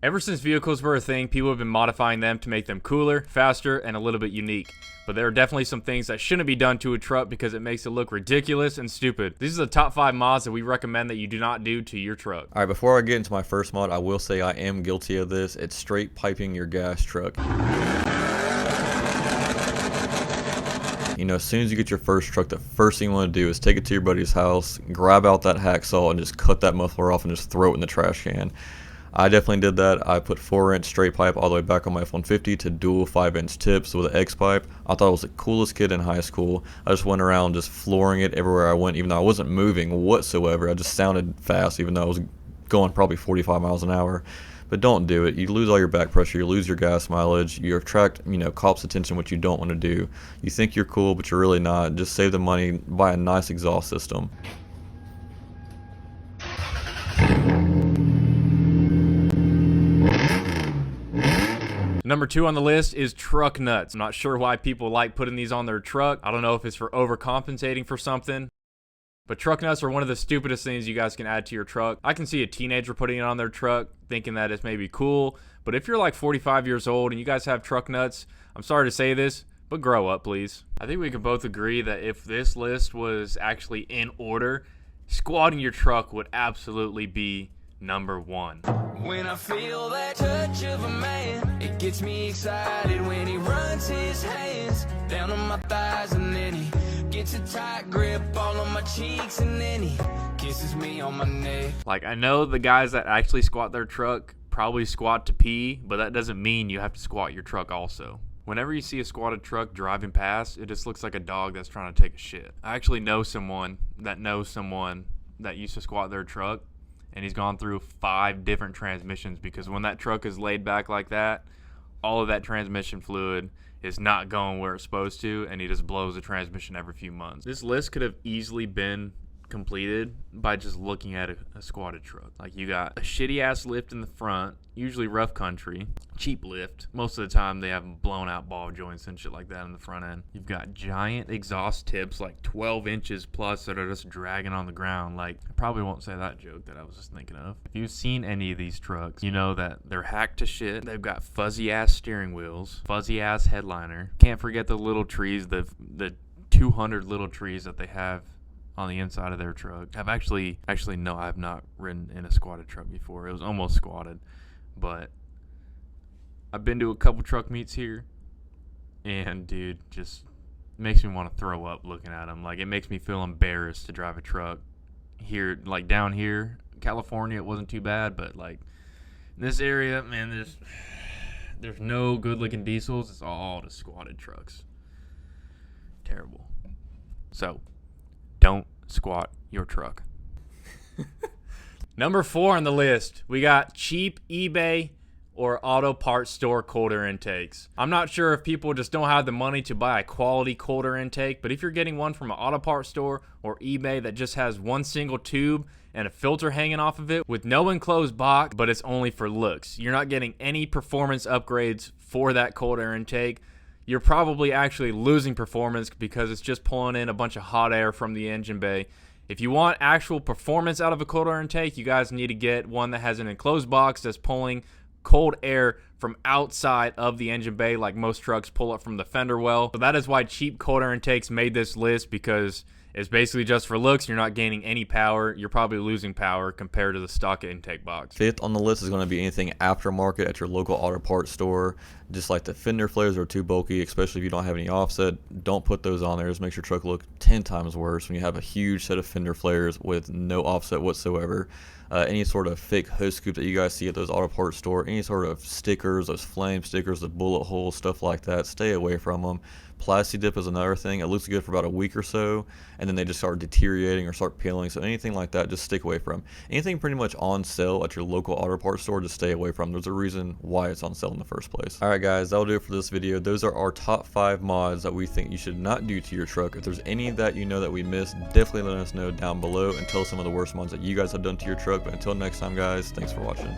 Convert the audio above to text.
Ever since vehicles were a thing, people have been modifying them to make them cooler, faster, and a little bit unique. But there are definitely some things that shouldn't be done to a truck because it makes it look ridiculous and stupid. These are the top 5 mods that we recommend that you do not do to your truck. Alright, before I get into my first mod, I will say I am guilty of this. It's straight piping your gas truck. You know, as soon as you get your first truck, the first thing you want to do is take it to your buddy's house, grab out that hacksaw, and just cut that muffler off and just throw it in the trash can. I definitely did that. I put 4-inch straight pipe all the way back on my F-150 to dual 5-inch tips with an X pipe. I thought I was the coolest kid in high school. I just went around just flooring it everywhere I went, even though I wasn't moving whatsoever. I just sounded fast, even though I was going probably 45 miles an hour. But don't do it. You lose all your back pressure, you lose your gas mileage, you attract, cops' attention, which you don't want to do. You think you're cool, but you're really not. Just save the money, buy a nice exhaust system. Number 2 on the list is truck nuts. I'm not sure why people like putting these on their truck. I don't know if it's for overcompensating for something. But truck nuts are one of the stupidest things you guys can add to your truck. I can see a teenager putting it on their truck thinking that it's maybe cool. But if you're like 45 years old and you guys have truck nuts, I'm sorry to say this, but grow up, please. I think we can both agree that if this list was actually in order, squatting your truck would absolutely be number 1. When I feel that touch of a man, it gets me excited when he runs his hands down on my thighs, and then he gets a tight grip all on my cheeks, and then he kisses me on my neck. Like, I know the guys that actually squat their truck probably squat to pee, but that doesn't mean you have to squat your truck also. Whenever you see a squatted truck driving past, it just looks like a dog that's trying to take a shit. I actually know someone that used to squat their truck, and he's gone through 5 different transmissions because when that truck is laid back like that, all of that transmission fluid is not going where it's supposed to, and he just blows the transmission every few months. This list could have easily been completed by just looking at a squatted truck. Like, you got a shitty ass lift in the front, usually rough country, cheap lift. Most of the time they have blown out ball joints and shit like that in the front end. You've got giant exhaust tips like 12 inches plus that are just dragging on the ground. Like, I probably won't say that joke that I was just thinking of. If you've seen any of these trucks, you know that they're hacked to shit. They've got fuzzy ass steering wheels, fuzzy ass headliner. Can't forget the little trees, the 200 little trees that they have on the inside of their truck. Actually no, I have not ridden in a squatted truck before. It was almost squatted, but I've been to a couple truck meets here, and dude, just makes me want to throw up looking at them. Like, it makes me feel embarrassed to drive a truck here. Like, down here, California, it wasn't too bad, but like in this area, man, there's no good looking diesels. It's all just squatted trucks. Terrible. So don't squat your truck. Number 4 on the list, we got cheap eBay or auto parts store cold air intakes. I'm not sure if people just don't have the money to buy a quality cold air intake, but if you're getting one from an auto parts store or eBay that just has one single tube and a filter hanging off of it with no enclosed box, but it's only for looks, you're not getting any performance upgrades for that cold air intake. You're probably actually losing performance because it's just pulling in a bunch of hot air from the engine bay. If you want actual performance out of a cold air intake, you guys need to get one that has an enclosed box that's pulling cold air from outside of the engine bay, like most trucks pull up from the fender well. So that is why cheap cold air intakes made this list, because it's basically just for looks. You're not gaining any power. You're probably losing power compared to the stock intake box. 5th on the list is going to be anything aftermarket at your local auto parts store. Just like the fender flares are too bulky, especially if you don't have any offset. Don't put those on there. Just makes your truck look 10 times worse when you have a huge set of fender flares with no offset whatsoever. Any sort of fake hose scoop that you guys see at those auto parts store, any sort of stickers, those flame stickers, the bullet holes, stuff like that, stay away from them. Plasti dip is another thing. It looks good for about a week or so, and then they just start deteriorating or start peeling. So anything like that, just stick away from. Anything pretty much on sale at your local auto parts store, just stay away from. There's a reason why it's on sale in the first place. Alright guys, that'll do it for this video. Those are our top 5 mods that we think you should not do to your truck. If there's any that you know that we missed, definitely let us know down below and tell us some of the worst mods that you guys have done to your truck. But until next time guys, thanks for watching.